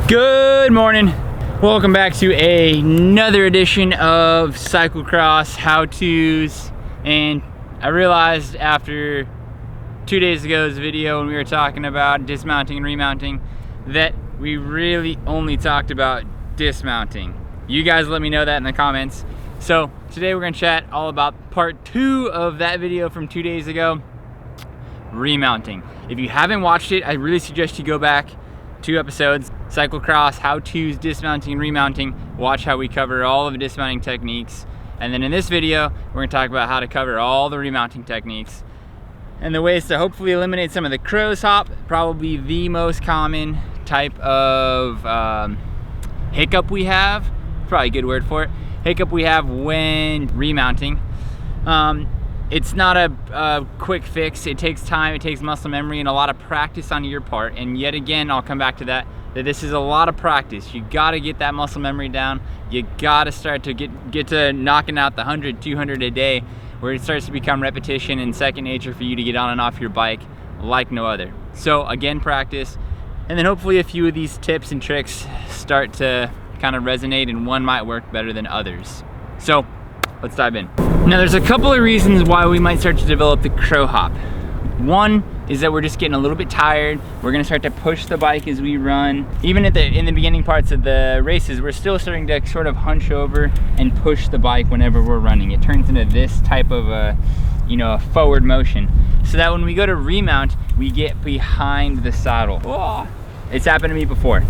Good morning. Welcome back to another edition of Cyclocross how-tos. And I realized after 2 days ago's video when we were talking about dismounting and remounting that we really only talked about dismounting. You guys let me know that in the comments. So today we're gonna chat all about part 2 of that video from 2 days ago, remounting. If you haven't watched it, I really suggest you go back 2 episodes, Cyclocross, how-tos, dismounting and remounting. Watch how we cover all of the dismounting techniques. And then in this video, we're gonna talk about how to cover all the remounting techniques and the ways to hopefully eliminate some of the crow's hop, probably the most common type of hiccup we have, probably a good word for it, hiccup we have when remounting. It's not a quick fix. It takes time, it takes muscle memory, and a lot of practice on your part. And yet again, I'll come back to that this is a lot of practice. You gotta get that muscle memory down. You gotta start to get to knocking out the 100, 200 a day, where it starts to become repetition and second nature for you to get on and off your bike like no other. So again, practice. And then hopefully a few of these tips and tricks start to kind of resonate, and one might work better than others. So let's dive in. Now there's a couple of reasons why we might start to develop the crow hop. One is that we're just getting a little bit tired. We're gonna start to push the bike as we run. Even in the beginning parts of the races, we're still starting to sort of hunch over and push the bike whenever we're running. It turns into this type of a forward motion. So that when we go to remount, we get behind the saddle. Oh, it's happened to me before.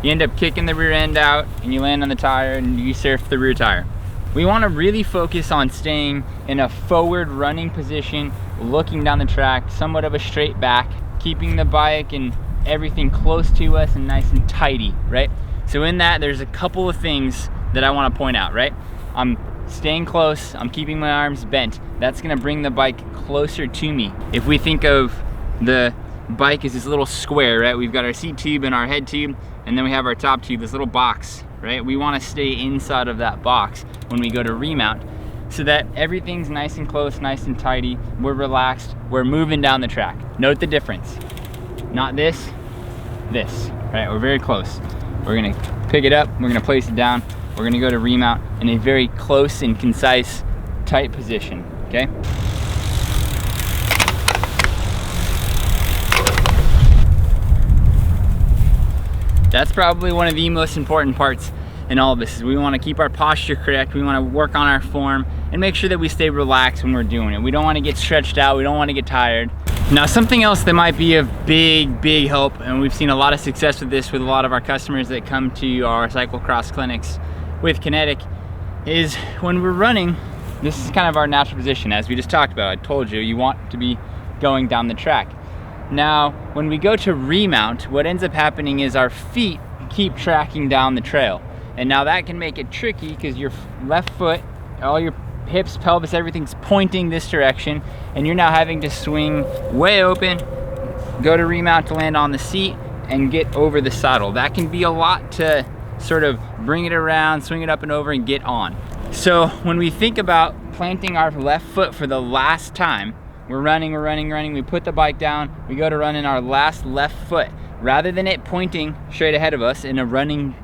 You end up kicking the rear end out and you land on the tire and you surf the rear tire. We want to really focus on staying in a forward running position, looking down the track, somewhat of a straight back, keeping the bike and everything close to us and nice and tidy, right? So in that, there's a couple of things that I want to point out, right? I'm staying close, I'm keeping my arms bent. That's going to bring the bike closer to me. If we think of the bike as this little square, right? We've got our seat tube and our head tube, and then we have our top tube, this little box, right? We want to stay inside of that box when we go to remount so that everything's nice and close, nice and tidy. We're relaxed, we're moving down the track. Note the difference. Not this, right? We're very close. We're gonna pick it up, we're gonna place it down, we're gonna go to remount in a very close and concise, tight position, okay? That's probably one of the most important parts in all of this. Is we want to keep our posture correct, we want to work on our form and make sure that we stay relaxed when we're doing it. We don't want to get stretched out, we don't want to get tired. Now something else that might be of big help, and we've seen a lot of success with this with a lot of our customers that come to our cyclocross clinics with Kinetic, is when we're running, this is kind of our natural position as we just talked about. I told you, you want to be going down the track. Now, when we go to remount, what ends up happening is our feet keep tracking down the trail. And now that can make it tricky because your left foot, all your hips, pelvis, everything's pointing this direction, and you're now having to swing way open, go to remount to land on the seat and get over the saddle. That can be a lot to sort of bring it around, swing it up and over and get on. So when we think about planting our left foot for the last time, we're running, we put the bike down, we go to run in our last left foot. Rather than it pointing straight ahead of us in a running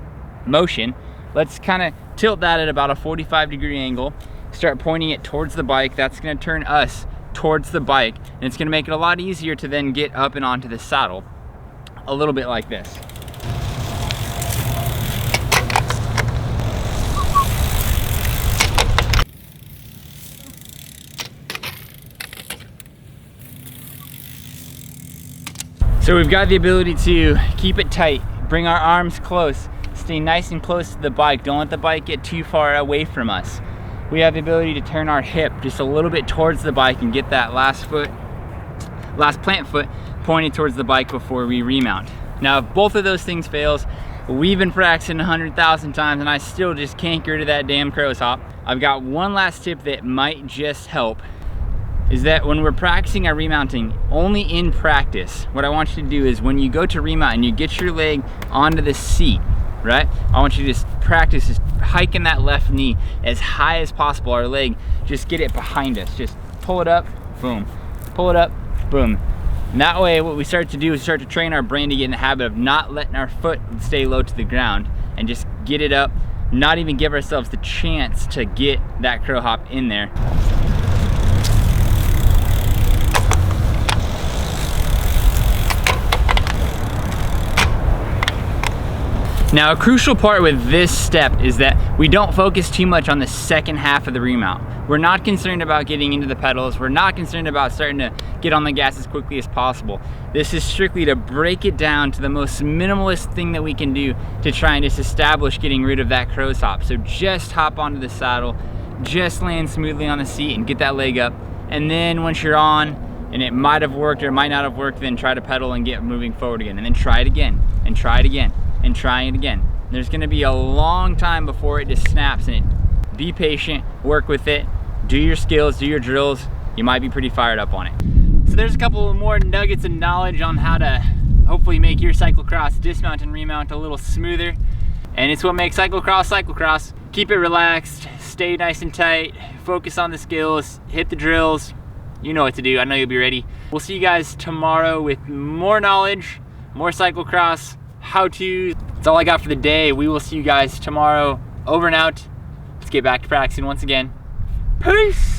motion, let's kind of tilt that at about a 45-degree angle, start pointing it towards the bike. That's gonna turn us towards the bike, and it's gonna make it a lot easier to then get up and onto the saddle, a little bit like this. So we've got the ability to keep it tight, bring our arms close, stay nice and close to the bike. Don't let the bike get too far away from us. We have the ability to turn our hip just a little bit towards the bike and get that last plant foot pointed towards the bike before we remount. Now, if both of those things fails, we've been practicing 100,000 times and I still just can't get rid of that damn crow's hop. I've got one last tip that might just help, is that when we're practicing our remounting, only in practice, what I want you to do is when you go to remount and you get your leg onto the seat, right? I want you to just practice just hiking that left knee as high as possible, our leg, just get it behind us. Just pull it up, boom. Pull it up, boom. And that way what we start to do is start to train our brain to get in the habit of not letting our foot stay low to the ground and just get it up, not even give ourselves the chance to get that crow hop in there. Now, a crucial part with this step is that we don't focus too much on the second half of the remount. We're not concerned about getting into the pedals. We're not concerned about starting to get on the gas as quickly as possible. This is strictly to break it down to the most minimalist thing that we can do to try and just establish getting rid of that crow's hop. So just hop onto the saddle, just land smoothly on the seat and get that leg up. And then once you're on, and it might have worked or it might not have worked, then try to pedal and get moving forward again. And then try it again, and try it again, and try it again. There's gonna be a long time before it just snaps, and be patient, work with it, do your skills, do your drills. You might be pretty fired up on it. So there's a couple more nuggets of knowledge on how to hopefully make your cyclocross dismount and remount a little smoother. And it's what makes cyclocross cyclocross. Keep it relaxed, stay nice and tight, focus on the skills, hit the drills. You know what to do, I know you'll be ready. We'll see you guys tomorrow with more knowledge, more cyclocross, how-tos. That's all I got for the day. We will see you guys tomorrow. Over and out. Let's get back to practicing once again. Peace!